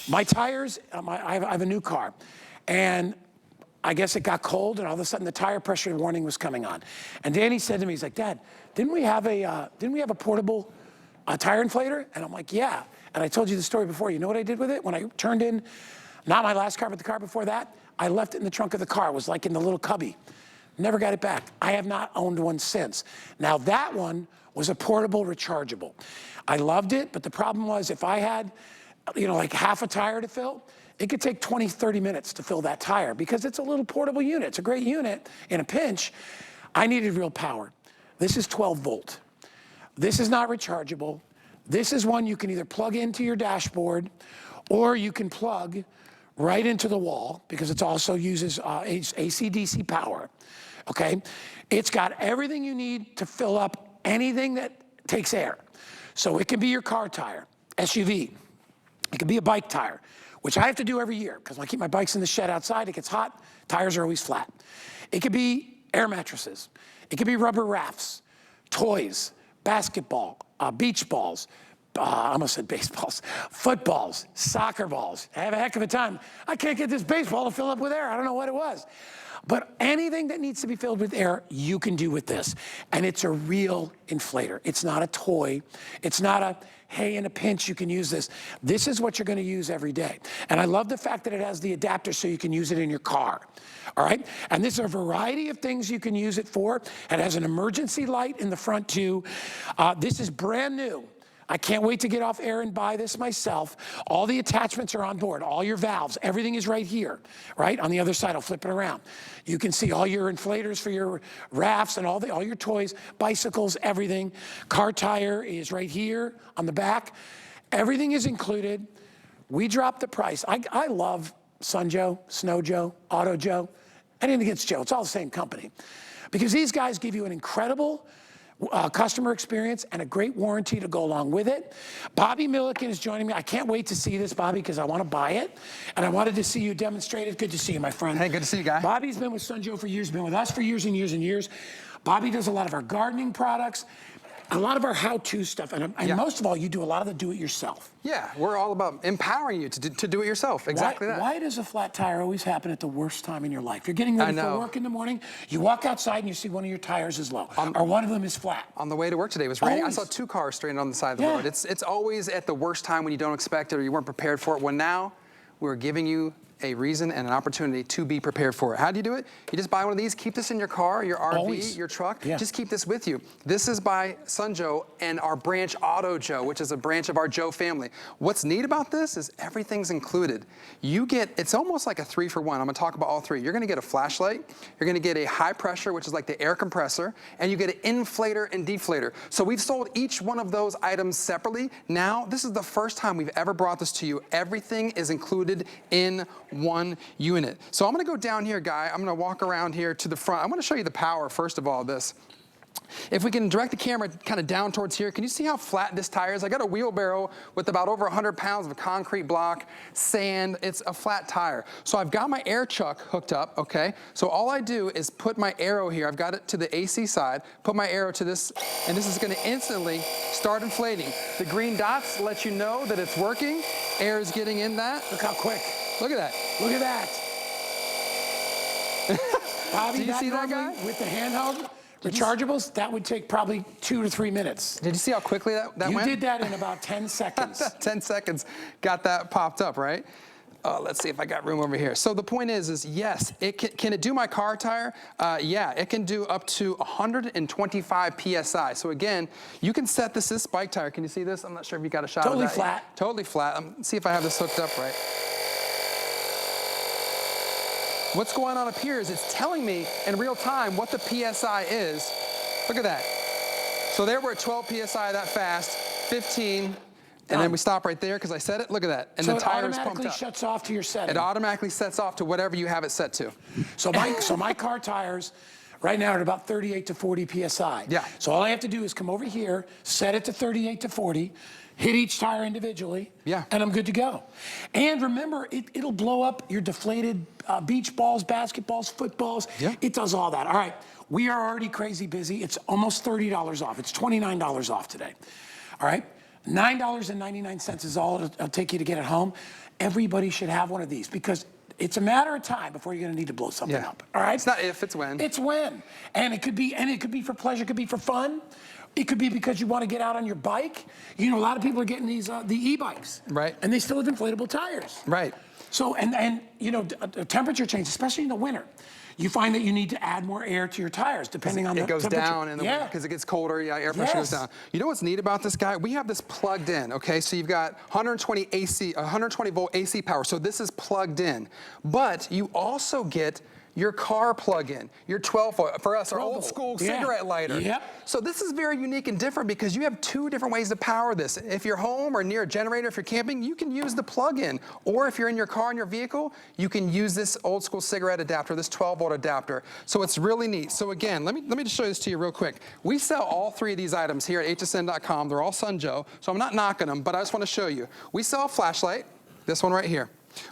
My tires, I have a new car, and I guess it got cold, and all of a sudden the tire pressure warning was coming on. And Danny said to me, he's like, Dad, didn't we have a portable tire inflator? And I'm like, yeah. And I told you the story before. You know what I did with it? When I turned in, not my last car, but the car before that, I left it in the trunk of the car. It was like in the little cubby. Never got it back. I have not owned one since. Now that one was a portable rechargeable. I loved it, but the problem was if I had, like half a tire to fill, it could take 20, 30 minutes to fill that tire because it's a little portable unit. It's a great unit in a pinch. I needed real power. This is 12 volt. This is not rechargeable. This is one you can either plug into your dashboard or you can plug right into the wall because it also uses AC/DC power, okay? It's got everything you need to fill up anything that takes air. So it can be your car tire, SUV. It can be a bike tire, which I have to do every year because when I keep my bikes in the shed outside, it gets hot, tires are always flat. It could be air mattresses. It could be rubber rafts, toys, basketball, beach balls, I almost said baseballs, footballs, soccer balls. I have a heck of a time. I can't get this baseball to fill up with air. I don't know what it was. But anything that needs to be filled with air, you can do with this. And it's a real inflator. It's not a toy. It's not a, hey, in a pinch, you can use this. This is what you're going to use every day. And I love the fact that it has the adapter so you can use it in your car. All right? And there's a variety of things you can use it for. It has an emergency light in the front, too. This is brand new. I can't wait to get off air and buy this myself. All the attachments are on board, all your valves, everything is right here, right? On the other side, I'll flip it around. You can see all your inflators for your rafts and all your toys, bicycles, everything. Car tire is right here on the back. Everything is included. We dropped the price. I love Sun Joe, Snow Joe, Auto Joe. Anything against Joe, it's all the same company. Because these guys give you an incredible customer experience and a great warranty to go along with it. Bobby Milliken is joining me. I can't wait to see this, Bobby, because I want to buy it. And I wanted to see you demonstrate it. Good to see you, my friend. Hey, good to see you, Guy. Bobby's been with Sun Joe for years, been with us for years and years and years. Bobby does a lot of our gardening products, a lot of our how-to stuff, and most of all, you do a lot of the do-it-yourself. Yeah, we're all about empowering you to do it yourself. Exactly that. Why does a flat tire always happen at the worst time in your life? You're getting ready for work in the morning, you walk outside and you see one of your tires is low, or one of them is flat. On the way to work today, it was raining. I saw 2 cars stranded on the side of the road. It's always at the worst time when you don't expect it or you weren't prepared for it. Well, now we're giving you a reason and an opportunity to be prepared for it. How do you do it? You just buy one of these, keep this in your car, your RV, your truck. Just keep this with you. This is by Sun Joe and our branch Auto Joe, which is a branch of our Joe family. What's neat about this is everything's included. You get, it's almost like a 3-for-1. I'm gonna talk about all 3. You're gonna get a flashlight, you're gonna get a high pressure, which is like the air compressor, and you get an inflator and deflator. So we've sold each one of those items separately. Now, this is the first time we've ever brought this to you. Everything is included in one unit. So I'm gonna go down here, Guy. I'm gonna walk around here to the front. I wanna show you the power, first of all, of this. If we can direct the camera kind of down towards here, can you see how flat this tire is? I got a wheelbarrow with about over 100 pounds of concrete block, sand. It's a flat tire. So I've got my air chuck hooked up, okay? So all I do is put my arrow here. I've got it to the AC side, put my arrow to this, and this is gonna instantly start inflating. The green dots let you know that it's working. Air is getting in that. Look how quick. Look at that. Look at that. Bobby, do you see that, Guy? With the handheld rechargeables, that would take probably 2 to 3 minutes. Did you see how quickly that went? You did that in about 10 seconds. 10 seconds, got that popped up, right? Let's see if I got room over here. So the point is yes, can it do my car tire? Yeah, it can do up to 125 PSI. So again, you can set this bike tire. Can you see this? I'm not sure if you got a shot of that. Totally flat. Totally flat. See if I have this hooked up right. What's going on up here is it's telling me in real time what the PSI is. Look at that. So there we're at 12 PSI that fast, 15, and then we stop right there because I set it. Look at that. And the tire is pumped up. So it automatically shuts off to your setting. It automatically sets off to whatever you have it set to. So my car tires right now are at about 38 to 40 PSI. Yeah. So all I have to do is come over here, set it to 38 to 40, hit each tire individually, and I'm good to go. And remember, it'll blow up your deflated beach balls, basketballs, footballs. It does all that. All right, we are already crazy busy. It's almost $30 off. It's $29 off today. All right, $9.99 is all it'll take you to get it home. Everybody should have one of these because it's a matter of time before you're gonna need to blow something up, all right? It's not if, it's when. It's when. And it could be for pleasure, it could be for fun. It could be because you want to get out on your bike. You know, a lot of people are getting these the e-bikes. Right. And they still have inflatable tires. Right. So, and you know, temperature change, especially in the winter. You find that you need to add more air to your tires depending on the temperature. It goes down in the winter because it gets colder, air pressure goes down. You know what's neat about this guy? We have this plugged in, okay? So you've got 120 volt AC power, so this is plugged in. But you also get your car plug-in, your 12 volt, for us, our old school cigarette lighter. Yep. So this is very unique and different because you have two different ways to power this. If you're home or near a generator, if you're camping, you can use the plug-in. Or if you're in your car in your vehicle, you can use this old school cigarette adapter, this 12 volt adapter. So it's really neat. So again, let me just show this to you real quick. We sell all three of these items here at hsn.com. They're all Sunjoe, so I'm not knocking them, but I just want to show you. We sell a flashlight, this one right here.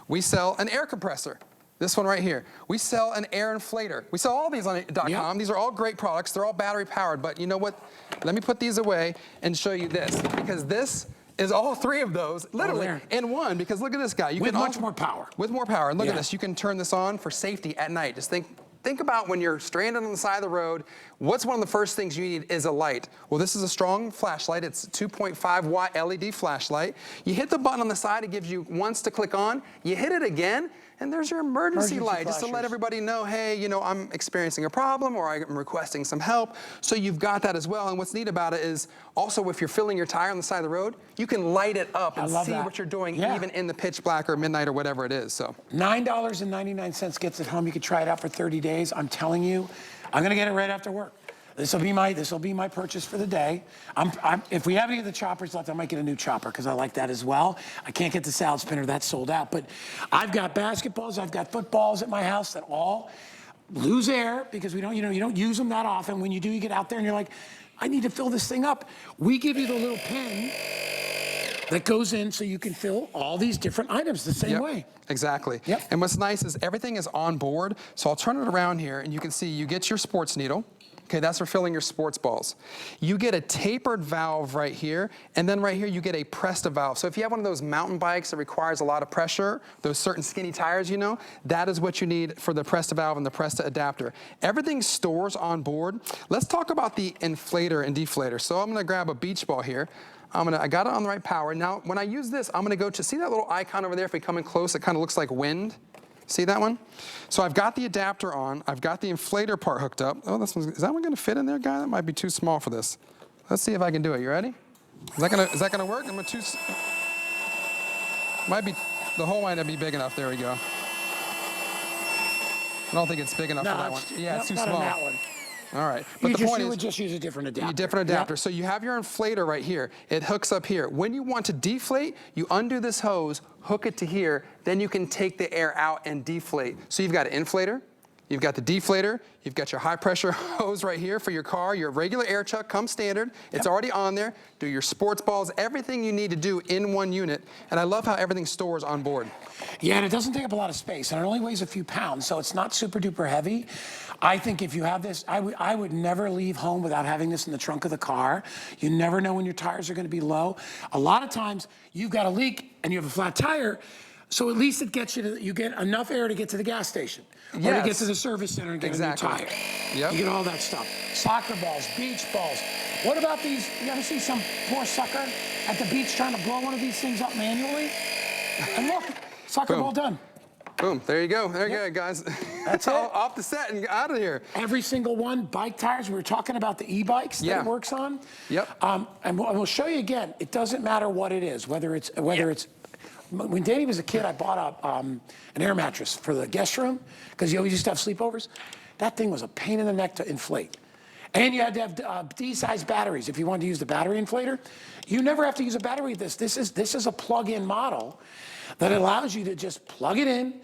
We sell an air compressor. This one right here. We sell an air inflator. We sell all these on .com. Yep. These are all great products. They're all battery powered, but you know what? Let me put these away and show you this, because this is all three of those, literally, in one, because look at this guy. With much more power. With more power. And look at this. You can turn this on for safety at night. Just think about when you're stranded on the side of the road, what's one of the first things you need is a light. Well, this is a strong flashlight. It's a 2.5 watt LED flashlight. You hit the button on the side, it gives you once to click on. You hit it again, and there's your emergency light, just to let everybody know, hey, you know, I'm experiencing a problem or I'm requesting some help. So you've got that as well. And what's neat about it is also if you're filling your tire on the side of the road, you can light it up and see what you're doing even in the pitch black or midnight or whatever it is. So $9.99 gets it home. You could try it out for 30 days. I'm telling you, I'm gonna get it right after work. This will be my purchase for the day. If we have any of the choppers left, I might get a new chopper because I like that as well. I can't get the salad spinner, that's sold out. But I've got basketballs, I've got footballs at my house that all lose air because you don't use them that often. When you do, you get out there and you're like, I need to fill this thing up. We give you the little pen that goes in so you can fill all these different items the same way. Exactly. And what's nice is everything is on board. So I'll turn it around here and you can see you get your sports needle. Okay, that's for filling your sports balls. You get a tapered valve right here, and then right here you get a Presta valve. So if you have one of those mountain bikes that requires a lot of pressure, those certain skinny tires, you know, that is what you need for the Presta valve and the Presta adapter. Everything stores on board. Let's talk about the inflator and deflator. So I'm gonna grab a beach ball here. I got it on the right power. Now, when I use this, I'm gonna go to, see that little icon over there? If we come in close, it kind of looks like wind. See that one? So I've got the adapter on. I've got the inflator part hooked up. Oh, is that one gonna fit in there, guy? That might be too small for this. Let's see if I can do it. You ready? Is that gonna work? The hole might not be big enough. There we go. I don't think it's big enough for that one. Yeah, it's too small. That one. All right, but the point is, you would just use a different adapter. A different adapter. So you have your inflator right here. It hooks up here. When you want to deflate, you undo this hose, hook it to here, then you can take the air out and deflate. So you've got an inflator, you've got the deflator, you've got your high pressure hose right here for your car, your regular air chuck comes standard, it's already on there, do your sports balls, everything you need to do in one unit, and I love how everything stores on board. Yeah, and it doesn't take up a lot of space, and it only weighs a few pounds, so it's not super duper heavy. I think if you have this, I would never leave home without having this in the trunk of the car. You never know when your tires are gonna be low. A lot of times, you've got a leak and you have a flat tire, so at least it gets you get enough air to get to the gas station. Or to get to the service center and get a new tire. You get all that stuff. Soccer balls, beach balls. What about these, you ever see some poor sucker at the beach trying to blow one of these things up manually? And look, soccer ball done. Boom, there you go. There you go, guys. That's it. Off the set and out of here. Every single one, bike tires, we were talking about the e-bikes that it works on. And we'll show you again, it doesn't matter what it is, whether it's, when Danny was a kid, I bought an air mattress for the guest room, because he always used to have sleepovers. That thing was a pain in the neck to inflate. And you had to have D-size batteries if you wanted to use the battery inflator. You never have to use a battery with this. This is a plug-in model that allows you to just plug it in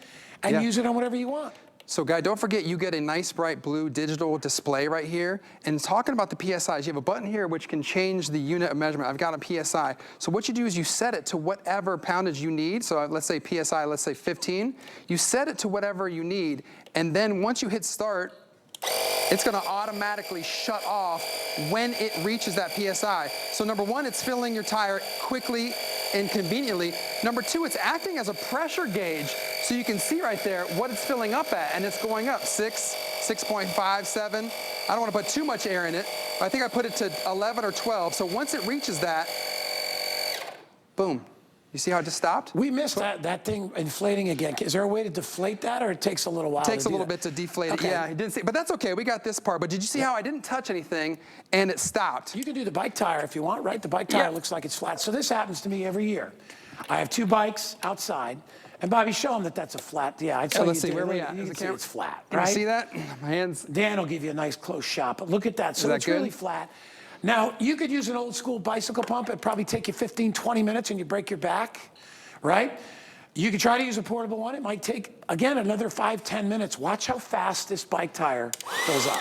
and use it on whatever you want. So Guy, don't forget you get a nice bright blue digital display right here. And talking about the PSIs, you have a button here which can change the unit of measurement. I've got a PSI. So what you do is you set it to whatever poundage you need. So let's say PSI, let's say 15. You set it to whatever you need. And then once you hit start, it's gonna automatically shut off when it reaches that PSI. So number one, it's filling your tire quickly and conveniently. Number two, it's acting as a pressure gauge. So you can see right there what it's filling up at, and it's going up 6, 6.5, 7. I don't wanna put too much air in it. I think I put it to 11 or 12. So once it reaches that, boom. You see how it just stopped? We missed that thing inflating again. Is there a way to deflate that, or it takes a little while? It takes a little bit to deflate it. Yeah, he didn't see, but that's okay. We got this part. But did you see how I didn't touch anything and it stopped? You can do the bike tire if you want, right? The bike tire looks like it's flat. So this happens to me every year. I have 2 bikes outside. And Bobby, show them that that's a flat. Yeah, I'd say let's see where we at. You can see it's flat, Can right? you see that? My hands. Dan will give you a nice close shot, but look at that. So that it's good? really flat. Now, you could use an old school bicycle pump. It'd probably take you 15, 20 minutes and you break your back, right? You could try to use a portable one. It might take, again, another 5, 10 minutes. Watch how fast this bike tire fills up.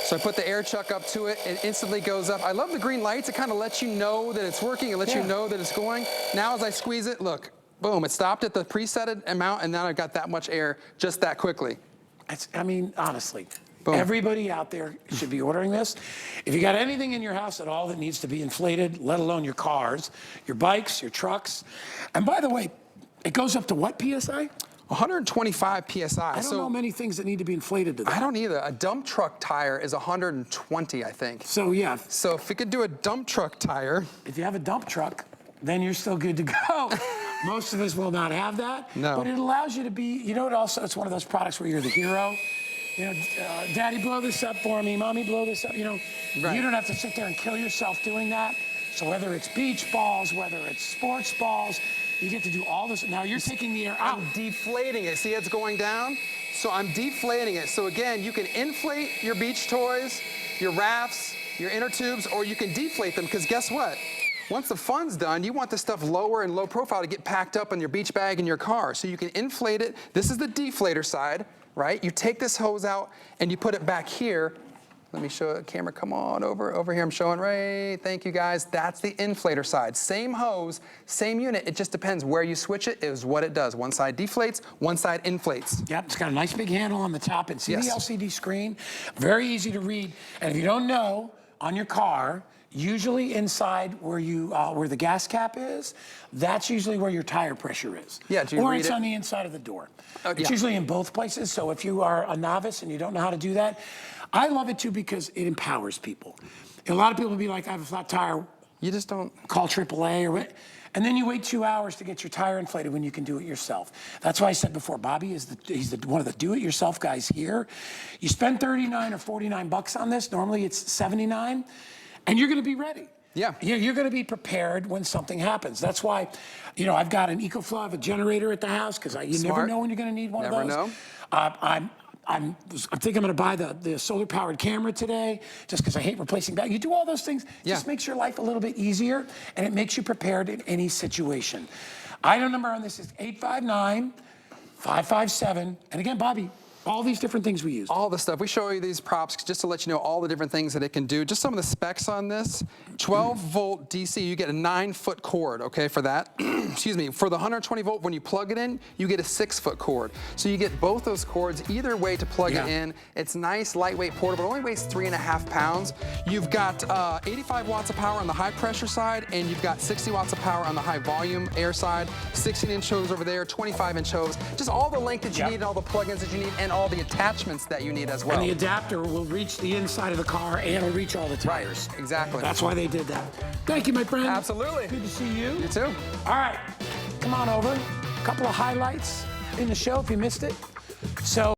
So I put the air chuck up to it, it instantly goes up. I love the green lights. It kind of lets you know that it's working. It lets you know that it's going. Now as I squeeze it, look, boom, it stopped at the presetted amount, and now I've got that much air just that quickly. I mean, honestly, Boom. Everybody out there should be ordering this. If you got anything in your house at all that needs to be inflated, let alone your cars, your bikes, your trucks. And by the way, it goes up to what PSI? 125 PSI. I don't know many things that need to be inflated to that. I don't either. A dump truck tire is 120, I think. So yeah. So if we could do a dump truck tire. If you have a dump truck, then you're still good to go. Most of us will not have that. No. But it allows you to be, you know, it's one of those products where you're the hero. You know, Daddy, blow this up for me. Mommy, blow this up. You know, Right. You don't have to sit there and kill yourself doing that. So whether it's beach balls, whether it's sports balls, you get to do all this. Now you're taking the air out. I'm deflating it. See, it's going down? So I'm deflating it. So again, you can inflate your beach toys, your rafts, your inner tubes, or you can deflate them, because guess what? Once the fun's done, you want this stuff lower and low profile to get packed up in your beach bag in your car. So you can inflate it. This is the deflator side, right? You take this hose out and you put it back here. Let me show it. Camera, come on over here. I'm showing right. Thank you guys. That's the inflator side. Same hose, same unit. It just depends where you switch it is what it does. One side deflates, one side inflates. Yep, it's got a nice big handle on the top and see Yes. the LCD screen. Very easy to read. And if you don't know, on your car, usually inside where the gas cap is, that's usually where your tire pressure is. Yeah, do you or read it's it? on the inside of the door. It's yeah. usually in both places. So if you are a novice and you don't know how to do that, I love it too because it empowers people. A lot of people will be like, I have a flat tire. You just don't. Call AAA or what. And then you wait 2 hours to get your tire inflated when you can do it yourself. That's why I said before, Bobby is one of the do-it-yourself guys here. You spend 39 or 49 bucks on this. Normally it's 79, and you're going to be ready. Yeah. You're going to be prepared when something happens. That's why, you know, I've got an EcoFlow, I have a generator at the house because you never know when you're going to need one Never of those. know. I think I'm going to buy the solar-powered camera today just because I hate replacing that. You do all those things, just makes your life a little bit easier, and it makes you prepared in any situation. Item number on this is 859-557. And again, Bobby, all these different things we use. All the stuff. We show you these props just to let you know all the different things that it can do. Just some of the specs on this. 12-volt DC, you get a 9-foot cord, okay, for that. Excuse me. For the 120-volt, when you plug it in, you get a 6-foot cord. So you get both those cords either way to plug it in. It's nice, lightweight, portable. It only weighs 3.5 pounds. You've got 85 watts of power on the high-pressure side, and you've got 60 watts of power on the high-volume air side. 16-inch hose over there, 25-inch hose. Just all the length that you need, and all the plugins that you need, and all the attachments that you need as well. And the adapter will reach the inside of the car and it'll reach all the tires. Right, exactly. That's why they did that. Thank you, my friend. Absolutely. Good to see you. You too. All right, come on over. A couple of highlights in the show if you missed it. So.